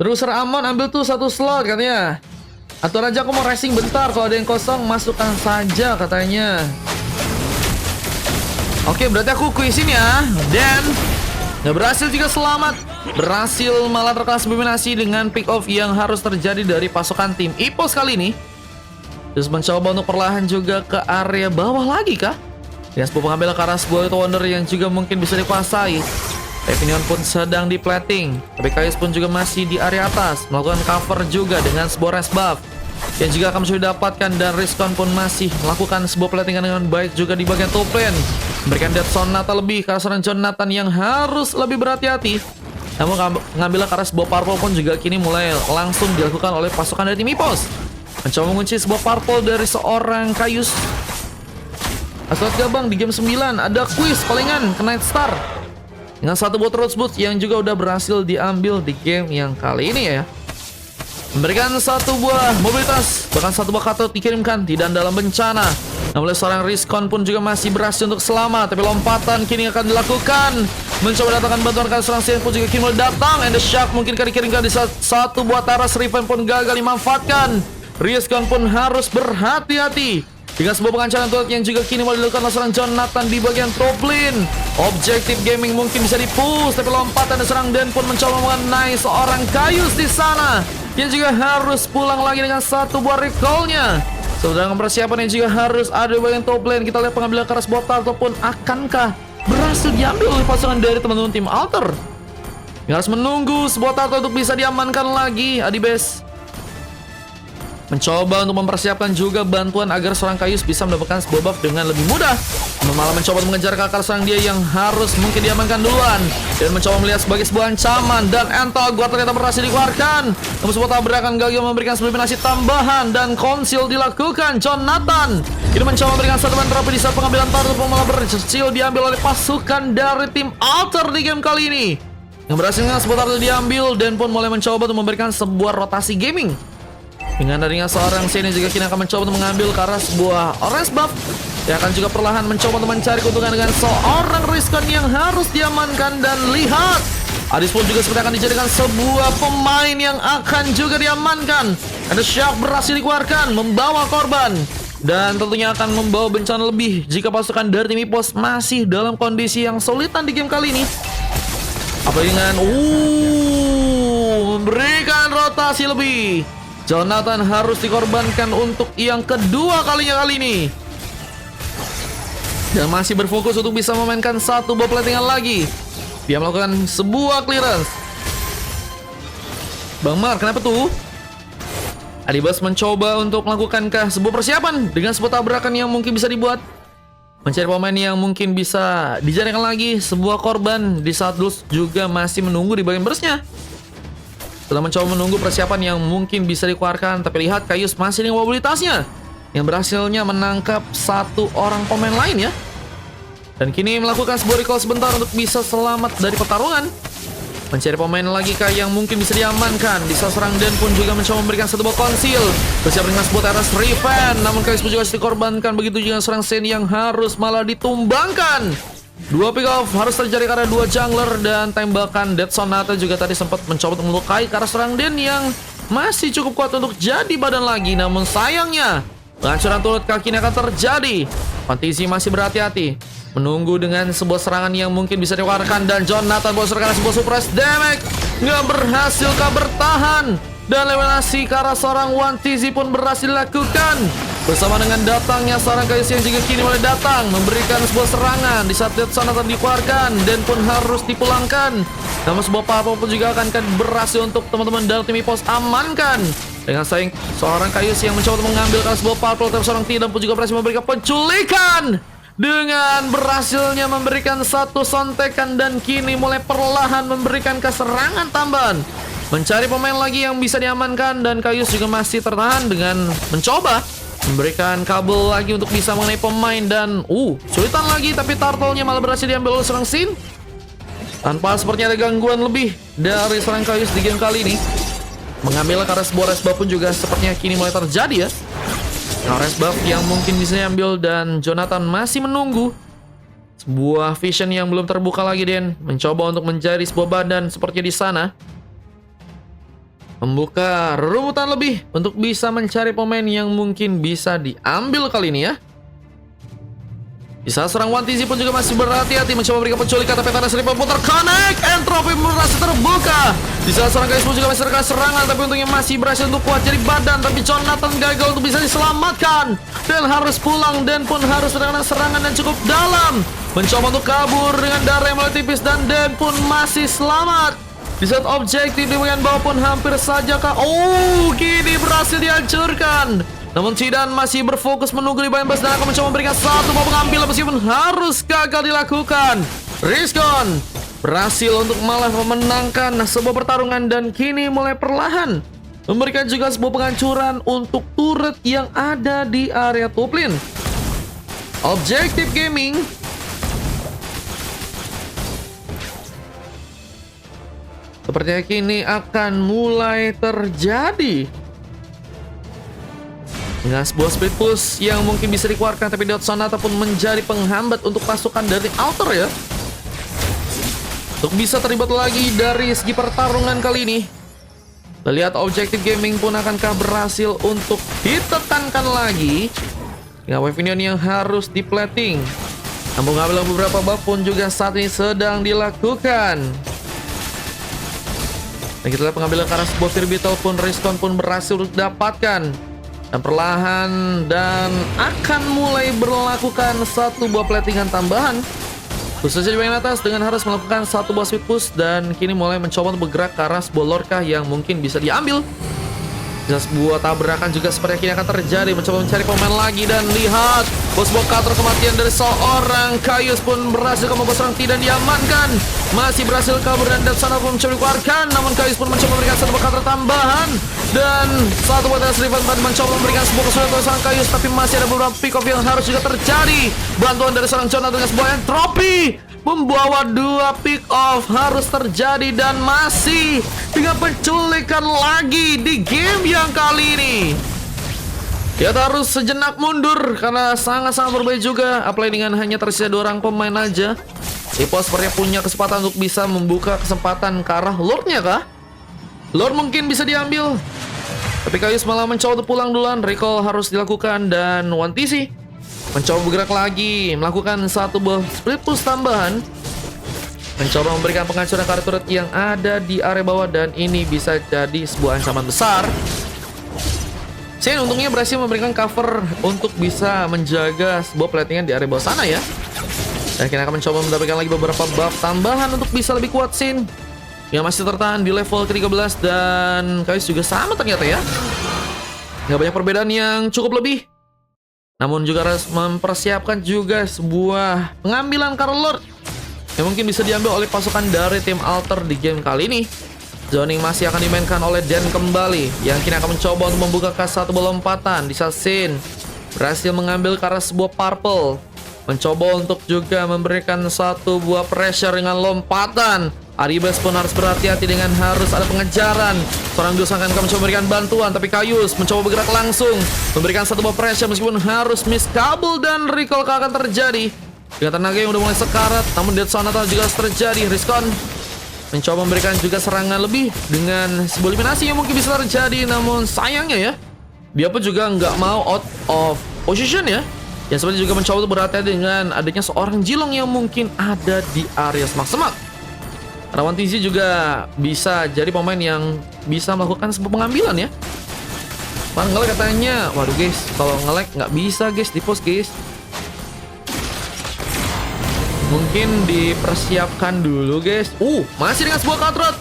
Browser aman, ambil tuh satu slot katanya. Atau aja aku mau racing bentar, kalau ada yang kosong masukkan saja katanya. Oke, berarti aku quizzin ya. Dan nggak berhasil juga selamat. Berhasil malah terkelas dominasi dengan pick off yang harus terjadi dari pasukan tim EPOS kali ini. Terus mencoba untuk perlahan juga ke area bawah lagi kah? Dengan sebuah pengambilan ke arah sebuah Little Wonder yang juga mungkin bisa dikuasai. Evinion pun sedang di plating, tapi Kaius pun juga masih di area atas, melakukan cover juga dengan sebuah rest buff yang juga akan bisa didapatkan, dan Rizcon pun masih melakukan sebuah platingan dengan baik juga di bagian top lane, memberikan Death Sonata lebih ke arah seorang Jonathan yang harus lebih berhati-hati. Namun pengambilan ke arah sebuah purple pun juga kini mulai langsung dilakukan oleh pasukan dari tim EPOS, mencoba mengunci sebuah purple dari seorang Kaius. Aslat Gabang di game 9 ada quiz palingan ke Night Star dengan satu buat Roots Boots yang juga udah berhasil diambil di game yang kali ini ya. Memberikan satu buah mobilitas, bahkan satu buah kartu dikirimkan tidak dalam bencana. Namun seorang Rizcon pun juga masih berhasil untuk selamat, tapi lompatan kini akan dilakukan. Mencoba datangkan bantuan ke seorang Sien pun juga kini mulai datang. And the Shark mungkin dikirimkan di satu buah Taras. Riven pun gagal dimanfaatkan. Rizcon pun harus berhati-hati dengan sebuah pengancaran turret yang juga kini mulai dilakukan oleh seorang Jonathan di bagian top lane. Objektif gaming mungkin bisa dipush, tapi lompatan dari seorang Den pun mencoba mengenai seorang Kaius di sana, yang juga harus pulang lagi dengan satu buah recall-nya. Sedangkan persiapan yang juga harus ada di bagian top lane. Kita lihat pengambilan keras botol ataupun akankah berhasil diambil oleh pasangan dari teman-teman tim Alter. Yang harus menunggu sebuah tato untuk bisa diamankan lagi. Adibes mencoba untuk mempersiapkan juga bantuan agar seorang Kaius bisa mendapatkan sebuah buff dengan lebih mudah. Malah mencoba mengejar kakak serang dia yang harus mungkin diamankan duluan, dan mencoba melihat sebagai sebuah ancaman. Dan Entol Guard ternyata berhasil dikeluarkan. Namun sebuah tabrakan gagal memberikan sebuah dominasi tambahan, dan konsil dilakukan. Jonathan ini mencoba memberikan satu terapi di saat pengambilan taruh, malah berhasil diambil oleh pasukan dari tim Alter di game kali ini. Yang berhasil dengan sebuah taruh diambil, dan pun mulai mencoba untuk memberikan sebuah rotasi gaming. Dengan adanya seorang Seni juga kini akan mencoba untuk mengambil ke arah sebuah orange buff. Dia akan juga perlahan mencoba untuk mencari keuntungan dengan seorang Rizcon yang harus diamankan. Dan lihat, Adis pun juga seperti akan dijadikan sebuah pemain yang akan juga diamankan. Ada Shark berhasil dikeluarkan, membawa korban, dan tentunya akan membawa bencana lebih jika pasukan dari tim EPOS masih dalam kondisi yang solitan di game kali ini. Apa dengan memberikan rotasi lebih. Jonathan harus dikorbankan untuk yang kedua kalinya kali ini, dan masih berfokus untuk bisa memainkan satu buah platingan lagi. Dia melakukan sebuah clearance. Bang Mar, kenapa tuh? Adibas mencoba untuk melakukankah sebuah persiapan dengan sebuah tabrakan yang mungkin bisa dibuat, mencari pemain yang mungkin bisa dijadikan lagi sebuah korban di saat Dulce juga masih menunggu di bagian burstnya. Setelah mencoba menunggu persiapan yang mungkin bisa dikeluarkan, tapi lihat Kaius masih dengan mobilitasnya yang berhasilnya menangkap satu orang pemain lain ya. Dan kini melakukan sebuah recall sebentar untuk bisa selamat dari pertarungan. Mencari pemain lagi kah yang mungkin bisa diamankan. Di saat serang Den pun juga mencoba memberikan satu buah konsil. Bersiap dengan sebuah teras Riven. Namun Kaius pun juga harus dikorbankan. Begitu juga serang Sen yang harus malah ditumbangkan. Dua pick off harus terjadi karena dua jungler, dan tembakan Death Sonata juga tadi sempat mencoba untuk melukai ke arah serang Den yang masih cukup kuat untuk jadi badan lagi. Namun sayangnya penghancuran turut kaki ini akan terjadi. Fantisi masih berhati-hati menunggu dengan sebuah serangan yang mungkin bisa dikeluarkan, dan Jonathan bosor karena sebuah suppress damage nggak berhasil bertahan, dan eliminasi ke arah seorang One TZ pun berhasil dilakukan. Bersama dengan datangnya seorang Kaius yang juga kini mulai datang memberikan sebuah serangan. Di saat Death Sonata dikeluarkan, Dan pun harus dipulangkan. Namun sebuah power pun juga akan berhasil untuk teman-teman dari tim EPOS amankan. Dengan sayang seorang Kaius yang mencoba untuk mengambil sebuah power, tapi seorang tidak pun juga berhasil memberikan penculikan. Dengan berhasilnya memberikan satu sontekan, dan kini mulai perlahan memberikan keserangan tambahan. Mencari pemain lagi yang bisa diamankan, dan Kaius juga masih tertahan dengan mencoba memberikan kabel lagi untuk bisa mengenai pemain. Dan sulitan lagi, tapi turtle-nya malah berhasil diambil oleh seorang Sin. Tanpa sepertinya ada gangguan lebih dari seorang Kaius di game kali ini. Mengambil ke arah sebuah rest buff pun juga sepertinya kini mulai terjadi ya. Nah, rest buff yang mungkin bisa diambil, dan Jonathan masih menunggu sebuah vision yang belum terbuka lagi. Den mencoba untuk menjadi sebuah badan seperti di sana. membuka rumutan lebih untuk bisa mencari pemain yang mungkin bisa diambil kali ini ya. Bisa serang One TZ pun juga masih berhati-hati mencoba berikan penculikan, tapi tanah seribu putar connect, entropi merasa terbuka. Bisa serang guys pun juga masih terkena serangan, tapi untungnya masih berhasil untuk kuat jadi badan, tapi Jonathan gagal untuk bisa diselamatkan dan harus pulang, dan pun harus terkena serangan dan cukup dalam. Mencoba untuk kabur dengan darah yang mulai tipis, dan Dan pun masih selamat. Di saat objektif di bagian bawah pun hampir saja kini berhasil dihancurkan. Namun Zidane masih berfokus menunggu di bagian bas dan akan mencoba memberikan satu buah pengambilan meskipun harus gagal dilakukan. Rizkon berhasil untuk malah memenangkan sebuah pertarungan dan kini mulai perlahan memberikan juga sebuah penghancuran untuk turret yang ada di area top lane. Objektif Gaming sepertinya kini akan mulai terjadi dengan sebuah split push yang mungkin bisa dikeluarkan, tapi Dot Sonata pun menjadi penghambat untuk pasukan dari Alter ya, untuk bisa terlibat lagi dari segi pertarungan kali ini. Kita lihat objektif Gaming pun akankah berhasil untuk ditekankan lagi dengan wave minion yang harus diplating. Namun mengambil beberapa buff pun juga saat ini sedang dilakukan. Dan kita lihat pengambilan karena sebuah Virbital pun Rizkon pun berhasil untuk didapatkan. Dan perlahan dan akan mulai berlakukan satu buah platingan tambahan khususnya di bagian atas dengan harus melakukan satu buah speed push, dan kini mulai mencoba untuk bergerak ke arah sebuah Lorca yang mungkin bisa diambil. Bisa sebuah tabrakan juga seperti yang akan terjadi, mencoba mencari pemain lagi, dan lihat sebuah counter kematian dari seorang Kaius pun berhasil combo serang tidak diamankan. Masih berhasil kabur dan sana pun mencoba dikeluarkan, namun Kaius pun mencoba memberikan satu counter tambahan dan satu buat Srivan mencoba memberikan sebuah kesulitan untuk seorang Kaius, tapi masih ada beberapa pick off yang harus juga terjadi. Bantuan dari seorang Jonathan dengan sebuah entropi membawa dua pick off harus terjadi, dan masih dengan penculikan lagi di game yang kali ini. Kita harus sejenak mundur karena sangat-sangat berbahaya juga, apalagi dengan hanya tersisa 2 orang pemain aja. Tipo sepertinya punya kesempatan untuk bisa membuka kesempatan ke arah Lordnya kah? Lord mungkin bisa diambil, tapi Kaius malah mencoba untuk pulang duluan. Recall harus dilakukan dan One TC mencoba bergerak lagi, melakukan satu buah split push tambahan, mencoba memberikan penghancuran ke arah turret yang ada di area bawah, dan ini bisa jadi sebuah ancaman besar. Sen untungnya berhasil memberikan cover untuk bisa menjaga sebuah platingan di area bawah sana ya. Dan kita akan mencoba mendapatkan lagi beberapa buff tambahan untuk bisa lebih kuat Sin yang masih tertahan di level ke-13, dan Kaius juga sama ternyata ya. Nggak banyak perbedaan yang cukup lebih. Namun juga harus mempersiapkan juga sebuah pengambilan Karl Lord yang mungkin bisa diambil oleh pasukan dari tim Alter di game kali ini. Zoning masih akan dimainkan oleh Dan kembali, yang kini akan mencoba untuk membuka ke satu bola lompatan. Di saat Sin berhasil mengambil ke arah sebuah purple, mencoba untuk juga memberikan satu buah pressure dengan lompatan. Aribes pun harus berhati-hati dengan harus ada pengejaran. Seorang Dus akan mencoba memberikan bantuan, tapi Kaius mencoba bergerak langsung, memberikan satu buah pressure meskipun harus miss kabel, dan recall akan terjadi dengan tenaga yang udah mulai sekarat. Namun Dead Sonata juga harus terjadi. Rizkon mencoba memberikan juga serangan lebih dengan sebuah eliminasi yang mungkin bisa terjadi, namun sayangnya ya, dia pun juga nggak mau out of position ya. Yang sebenarnya juga mencoba untuk berhati-hati dengan adanya seorang Jilong yang mungkin ada di area semak-semak. Rawan TZ juga bisa jadi pemain yang bisa melakukan sebuah pengambilan ya. Nge-lag katanya, waduh guys, kalau nge-lag nggak bisa guys di post guys. Mungkin dipersiapkan dulu guys. Masih dengan sebuah counter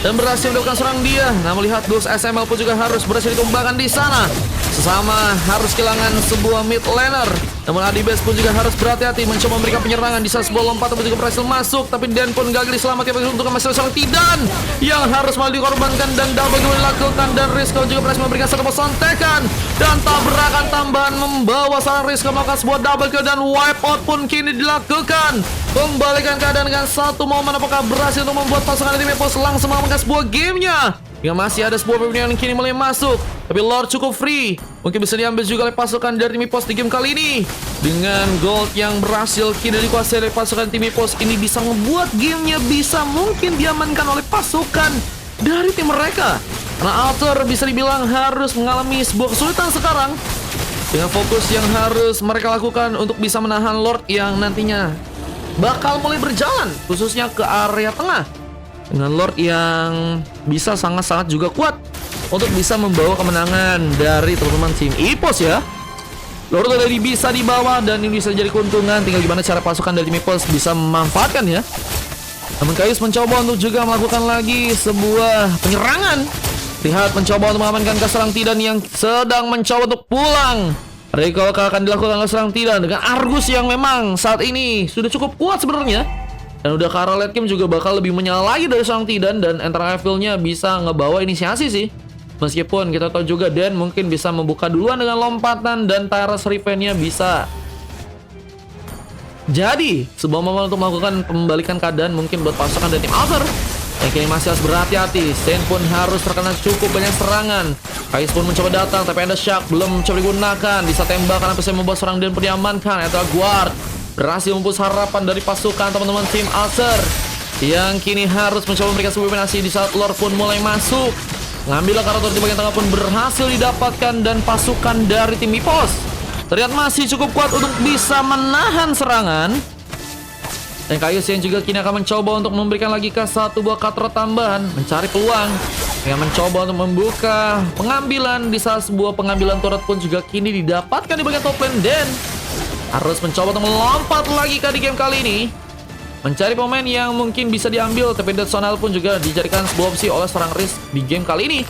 dan berhasil mendapatkan serang dia. Namun lihat Dus SML pun juga harus berhasil ditumbangkan di sana. Sesama harus kehilangan sebuah mid laner. Namun Adibes pun juga harus berhati-hati mencoba memberikan penyerangan di saat sebuah lompatan pun juga berhasil masuk. Tapi Dan pun gagal diselamatkan untuk masalah seorang Tidan yang harus malah dikorbankan, dan double kill dilakukan, dan Rizko juga berhasil memberikan satu sontekan, dan tabrakan tambahan membawa seorang Rizko melakukan sebuah double kill, dan wipe out pun kini dilakukan. Kembalikan keadaan dengan satu momen, apakah berhasil untuk membuat pasukan tim Epos langsung mengamankan sebuah gamenya. Yang masih ada sebuah pemilihan yang kini mulai masuk, tapi Lord cukup free, mungkin bisa diambil juga oleh pasukan dari tim Epos di game kali ini. Dengan gold yang berhasil kini dikuasai oleh pasukan tim Epos, ini bisa membuat gamenya bisa mungkin diamankan oleh pasukan dari tim mereka. Karena Alter bisa dibilang harus mengalami sebuah kesulitan sekarang dengan fokus yang harus mereka lakukan untuk bisa menahan Lord yang nantinya bakal mulai berjalan, khususnya ke area tengah. Dengan Lord yang bisa sangat-sangat juga kuat untuk bisa membawa kemenangan dari teman-teman tim EPOS ya. Lord udah bisa dibawa dan ini bisa jadi keuntungan. Tinggal gimana cara pasukan dari tim EPOS bisa memanfaatkan ya. Namun Kayus mencoba untuk juga melakukan lagi sebuah penyerangan. Lihat mencoba untuk mengamankan Serang Tidan yang sedang mencoba untuk pulang. Recall akan dilakukan oleh Serang Tidan dengan Argus yang memang saat ini sudah cukup kuat sebenarnya. Dan udah ke arah late game juga bakal lebih menyala lagi dari Serang Tidan. Dan Enter Evil-nya bisa ngebawa inisiasi sih. Meskipun kita tahu juga Dan mungkin bisa membuka duluan dengan lompatan. Dan Tyrus Revenge-nya bisa jadi sebuah momen untuk melakukan pembalikan keadaan mungkin buat pasukan dari tim Alter. Yang kini masih harus berhati-hati. Sen pun harus terkena cukup banyak serangan. Kais pun mencoba datang, tapi ada Shark belum mencoba digunakan. Bisa tembakan sampai saya membuat seorang Dan pun diamankan. Eta Guard berhasil memupus harapan dari pasukan teman-teman tim Alter, yang kini harus mencoba memberikan sebuah dominasi di saat Lord pun mulai masuk. Ngambil karakter di bagian tengah pun berhasil didapatkan. Dan pasukan dari tim EPOS terlihat masih cukup kuat untuk bisa menahan serangan. Dan Kayus yang juga kini akan mencoba untuk memberikan lagi ke satu buah katro tambahan, mencari peluang dengan mencoba untuk membuka pengambilan. Di saat sebuah pengambilan turret pun juga kini didapatkan di bagian top lane. Dan harus mencoba untuk melompat lagi ke di game kali ini, mencari pemain yang mungkin bisa diambil. Tapi Dead Sonal pun juga dijadikan sebuah opsi oleh seorang Risk di game kali ini.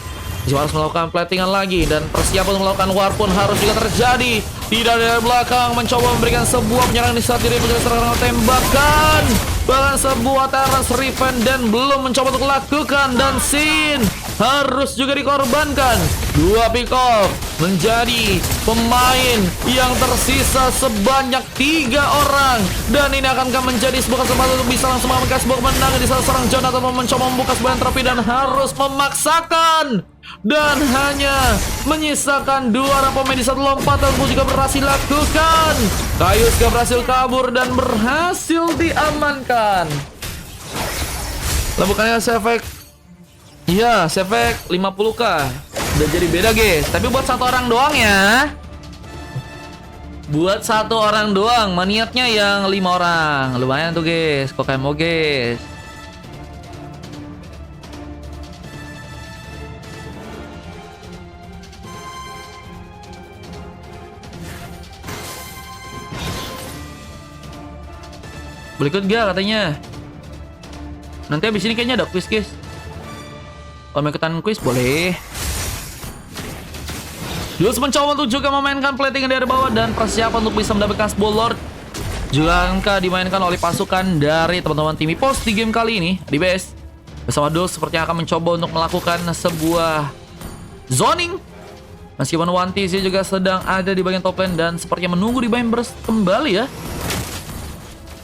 Dia harus melakukan platingan lagi. Dan persiapan untuk melakukan war pun harus juga terjadi. Tidak dari belakang mencoba memberikan sebuah penyerangan di saat diri menjadi serangan tembakan. Bahkan sebuah Tyrus Revenge dan belum mencoba untuk lakukan. Dan Sin harus juga dikorbankan. Dua pick off menjadi pemain yang tersisa sebanyak 3 orang. Dan ini akan menjadi sebuah kesempatan untuk bisa langsung mengamankan sebuah kemenangan di saat seorang Jonathan mencoba membuka sebuah trofi dan harus memaksakan. Dan hanya menyisakan 2 orang pemain di satu lompatan pun juga berhasil lakukan. Kayus juga berhasil kabur dan berhasil diamankan. Lah bukannya Sefek, iya Sefek 50k udah jadi beda guys. Tapi buat 1 orang doang ya. Buat 1 orang doang. Maniatnya yang 5 orang. Lumayan tuh guys. Kok kayak mau guys. Boleh ikut gak katanya? Nanti abis ini kayaknya ada quiz guys. Kalau mau ikutan quiz boleh. Jules mencoba untuk juga memainkan plating dari bawah. Dan persiapan untuk bisa mendapatkan sebuah Lord juga angka dimainkan oleh pasukan dari teman-teman tim EPOS di game kali ini di BS. Bersama Jules sepertinya akan mencoba untuk melakukan sebuah zoning. Meskipun One TC juga sedang ada di bagian top lane. Dan sepertinya menunggu di bagian burst kembali ya.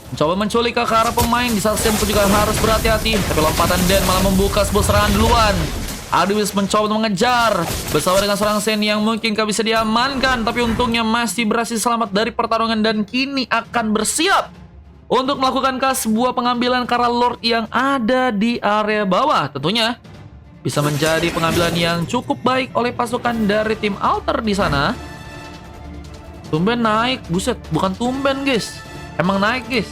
Mencoba menculik ke arah pemain. Di saat Sempo juga harus berhati-hati. Tapi lompatan Dan malah membuka sebuah serangan duluan. Adwis mencoba untuk mengejar bersama dengan seorang Sen yang mungkin gak bisa diamankan. Tapi untungnya masih berhasil selamat dari pertarungan. Dan kini akan bersiap untuk melakukan sebuah pengambilan karena Lord yang ada di area bawah. Tentunya bisa menjadi pengambilan yang cukup baik oleh pasukan dari tim Alter di sana. Tumben naik. Buset, bukan tumben guys, emang naik guys.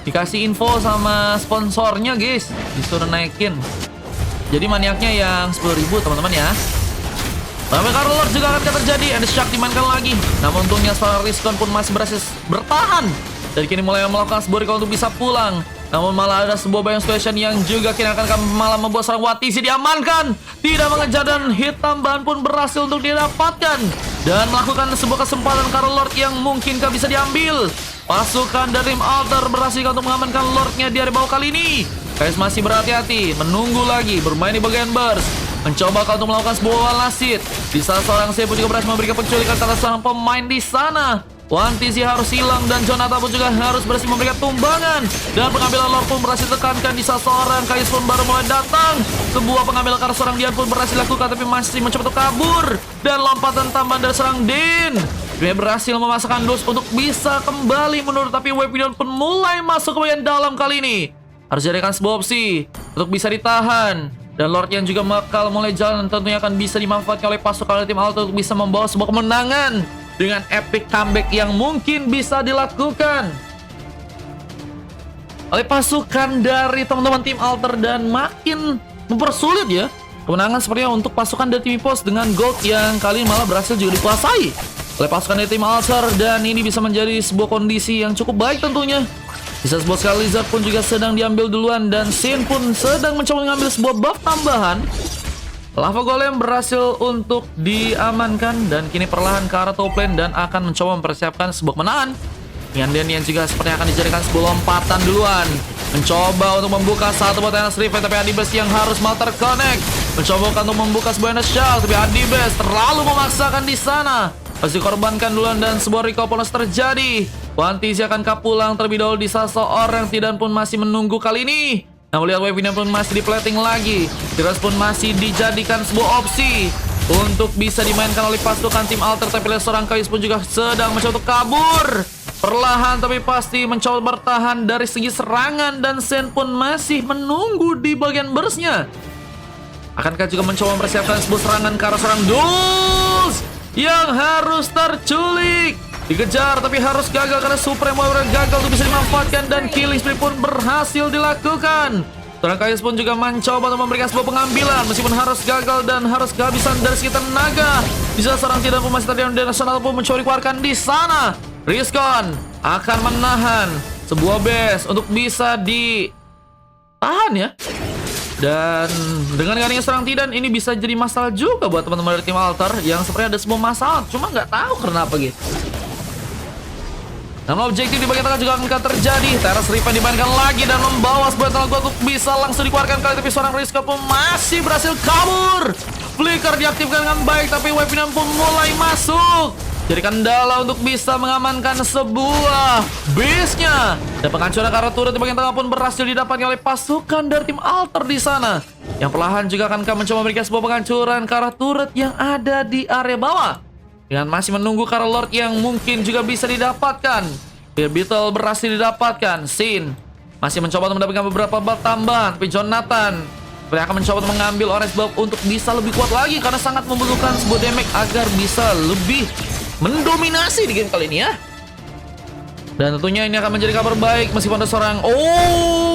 Dikasih info sama sponsornya guys, disuruh naikin. Jadi maniaknya yang 10.000 teman-teman ya. Tapi karena Lord juga akan terjadi. Ada Shark dimainkan lagi. Namun untungnya seorang Riskon pun masih berhasil bertahan. Dan kini mulai melakukan sebuah recall untuk bisa pulang. Namun malah ada sebuah Bion Situation yang juga kini akan malah membuat seorang Watisi diamankan. Tidak mengejar dan hit tambahan pun berhasil untuk didapatkan. Dan melakukan sebuah kesempatan karena Lord yang mungkin gak bisa diambil. Pasukan dari tim Alter berhasil untuk mengamankan Lordnya di area bawah kali ini. Guys masih berhati-hati, menunggu lagi, bermain di bagian burst. Mencoba untuk melakukan sebuah walasit. Di saat seorang Sepo juga berhasil memberikan penculikan terhadap seorang pemain di sana. One TC harus hilang dan Jonathan pun juga harus berhasil memberikan tumbangan. Dan pengambilan Lord pun berhasil tekankan di saat seorang Kais pun baru mulai datang. Sebuah pengambilan karena seorang Dian pun berhasil lakukan tapi masih mencoba untuk kabur. Dan lompatan tambahan dari seorang Din. Dia berhasil memasakkan Dus untuk bisa kembali mundur. Tapi Weapon pun mulai masuk ke bagian dalam kali ini. Harus jadikan sebuah opsi untuk bisa ditahan. Dan Lord yang juga bakal mulai jalan tentunya akan bisa dimanfaatkan oleh pasukan tim Alter untuk bisa membawa sebuah kemenangan dengan epic comeback yang mungkin bisa dilakukan oleh pasukan dari teman-teman tim Alter, dan makin mempersulit ya kemenangan sepertinya untuk pasukan dari tim EVOS dengan gold yang kali ini malah berhasil juga dikuasai oleh pasukan dari tim Alter, dan ini bisa menjadi sebuah kondisi yang cukup baik tentunya. Bisa sebuah sekali Lizard pun juga sedang diambil duluan, dan Sin pun sedang mencoba mengambil sebuah buff tambahan. Lava Golem berhasil untuk diamankan dan kini perlahan ke arah top lane dan akan mencoba mempersiapkan sebuah kemenangan. Yandan yang juga sepertinya akan dijadikan sebuah lompatan duluan, mencoba untuk membuka satu potensi Riven, tapi Adibes yang harus mal terconnect, mencoba untuk membuka sebuah Shell, tapi Adibes terlalu memaksakan di sana, pasti korbankan duluan dan sebuah recall bonus terjadi. Wantizi akan pulang terlebih dahulu di salah seorang tidak pun masih menunggu kali ini. Nah, melihat Wavina pun masih diplating lagi, Tiras pun masih dijadikan sebuah opsi untuk bisa dimainkan oleh pasukan tim Alter, tapi seorang Kayus pun juga sedang mencoba untuk kabur. Perlahan tapi pasti mencoba bertahan dari segi serangan, dan Sen pun masih menunggu di bagian burstnya. Akankah juga mencoba mempersiapkan sebuah serangan ke arah seorang Dulce yang harus terculik, dikejar tapi harus gagal karena Supreme Warrior gagal untuk bisa dimanfaatkan, dan killing spree pun berhasil dilakukan. Seorang Kayus pun juga mencoba untuk memberikan sebuah pengambilan meskipun harus gagal dan harus kehabisan dari sekitar tenaga. Bisa seorang tidak pun masih terdiam, dan nasional pun mencoba dikeluarkan di sana. Rizkon akan menahan sebuah base untuk bisa ditahan ya. Dan dengan gantinya serang Tidan, ini bisa jadi masalah juga buat teman-teman dari tim Alter yang sepertinya ada sebuah masalah, cuma nggak tahu kenapa gitu. Namun objektif di bagian tengah juga akan terjadi. Teras Riven dimainkan lagi dan membawa sebuah tenaga untuk bisa langsung dikeluarkan kali, tapi seorang Rizkon pun masih berhasil kabur. Flicker diaktifkan dengan baik, tapi weapon pun mulai masuk. Jadi kendala untuk bisa mengamankan sebuah base-nya. Dan penghancuran ke arah turret di bagian tengah pun berhasil didapatkan oleh pasukan dari tim Alter di sana, yang perlahan juga akan mencoba memberikan sebuah penghancuran ke arah turret yang ada di area bawah, dengan masih menunggu ke arah Lord yang mungkin juga bisa didapatkan. Beetle berhasil didapatkan. Sin masih mencoba untuk mendapatkan beberapa buff tambahan, tapi Jonathan akan mencoba untuk mengambil orange buff untuk bisa lebih kuat lagi, karena sangat membutuhkan sebuah damage agar bisa lebih mendominasi di game kali ini ya. Dan tentunya ini akan menjadi kabar baik meskipun ada seorang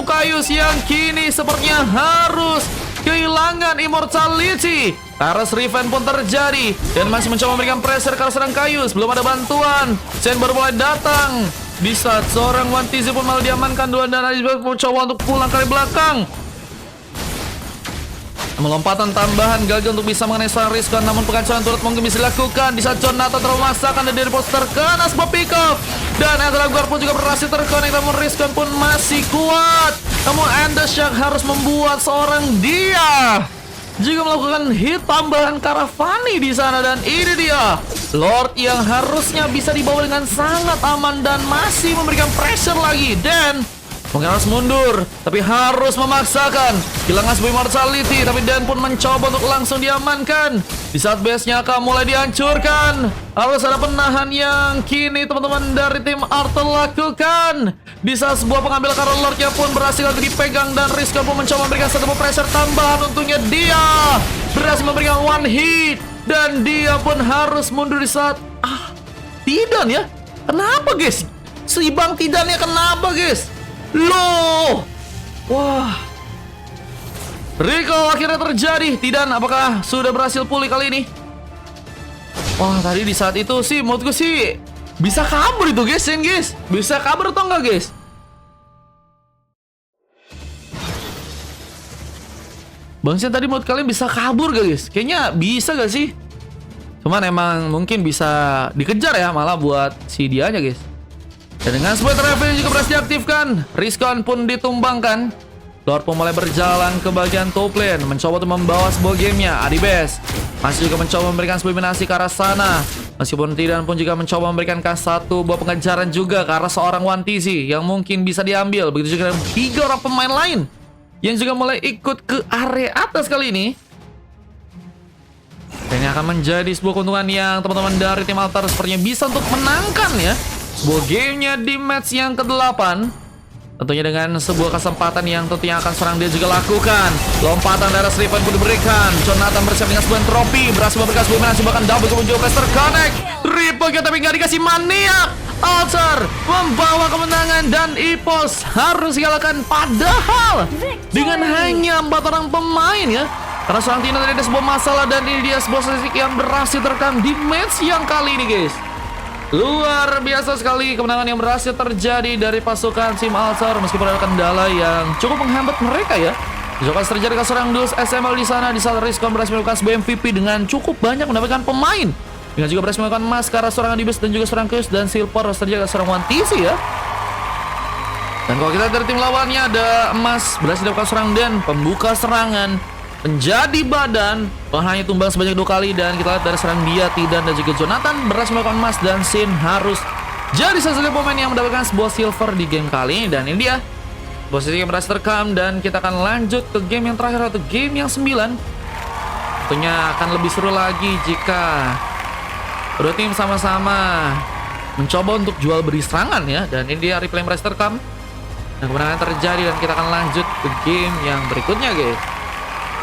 Kayus yang kini sepertinya harus kehilangan immortality. Taras Riven pun terjadi dan masih mencoba memberikan pressure ke seorang Kayus. Belum ada bantuan. Sen baru mulai datang. Di saat seorang Wantizi pun malah diamankan duluan, dan Adibes mencoba untuk pulang ke belakang. Lompatan tambahan gagal untuk bisa mengenai seorang Rizkon, namun penghancuran turret mungkin bisa dilakukan. Di saat Jonathan terlalu memaksakan dan dari poster terkena sebuah pick up, dan Andragor pun juga berhasil terconnect, namun Rizkon pun masih kuat. Namun Andershark harus membuat seorang dia juga melakukan hit tambahan ke arah Fanny di sana, dan ini dia Lord yang harusnya bisa dibawa dengan sangat aman dan masih memberikan pressure lagi. Dan mungkin harus mundur, tapi harus memaksakan. Kehilangan sebuah immortality, tapi Dan pun mencoba untuk langsung diamankan. Di saat base-nya akan mulai dihancurkan, harus ada penahan yang kini teman-teman dari tim Arthur lakukan. Di saat sebuah pengambil karena Lord-nya pun berhasil untuk dipegang, dan Rizkon pun mencoba memberikan satu pressure tambahan. Untungnya dia berhasil memberikan one hit, dan dia pun harus mundur di saat Tidan ya. Kenapa guys? Seibang Tidannya kenapa guys? Loh, wah, recall akhirnya terjadi. Tidan apakah sudah berhasil pulih kali ini? Wah, tadi di saat itu sih menurutku sih bisa kabur itu guys, guys. Bisa kabur atau enggak guys? Bang Sen tadi menurut kalian bisa kabur gak guys? Kayaknya bisa gak sih? Cuman emang mungkin bisa dikejar ya malah buat si dianya guys. Dan dengan sebuah travel yang juga berhasil diaktifkan, Rizkon pun ditumbangkan. Lord pun mulai berjalan ke bagian top lane, mencoba untuk membawa sebuah gamenya. Adibes masih juga mencoba memberikan sebuah eliminasi ke arah sana. Meskipun Tidan pun juga mencoba memberikan satu buah pengejaran juga ke arah seorang Wantizi yang mungkin bisa diambil. Begitu juga dengan 3 orang pemain lain yang juga mulai ikut ke area atas kali ini. Dan ini akan menjadi sebuah keuntungan yang teman-teman dari tim Altar sepertinya bisa untuk menangkan ya sebuah gamenya di match yang ke-8. Tentunya dengan sebuah kesempatan yang tentunya akan serang dia juga lakukan. Lompatan darah Slipan pun diberikan. Jonathan bersiap dengan sebuah trofi. Berhasil memberikan sebuah menang. Bahkan double kemudian Blaster Connect. Triple kill tapi nggak dikasih maniak. Alter membawa kemenangan dan EPOS harus dikalahkan. Padahal dengan hanya 4 orang pemain ya. Karena seorang Tina tadi ada sebuah masalah dan ini dia sebuah statistik yang berhasil terekam di match yang kali ini guys. Luar biasa sekali kemenangan yang berhasil terjadi dari pasukan tim Altar meskipun ada kendala yang cukup menghambat mereka ya. Juga terjadi ke seorang Dulce SML di sana di saat Rizkon berhasil melakukan sebuah MVP dengan cukup banyak mendapatkan pemain. Dengan juga berhasil melakukan emas ke arah seorang Adibus dan juga seorang Kyus dan Silver terjadi ke seorang One TC ya. Dan kalau kita dari tim lawannya ada emas berhasil dapatkan seorang Dan pembuka serangan. Menjadi badan hanya tumbang sebanyak 2 kali dan kita lihat dari serang dia Tidan dan juga Jonathan berhasil melakukan emas dan Sin harus jadi salah satu pemain yang mendapatkan sebuah silver di game kali ini. Dan ini dia posisi yang berhasil terekam dan kita akan lanjut ke game yang terakhir atau game yang 9. Tentunya akan lebih seru lagi jika kedua tim sama-sama mencoba untuk jual beri serangan ya. Dan ini dia replay yang berhasil terekam dan kemenangan terjadi dan kita akan lanjut ke game yang berikutnya guys.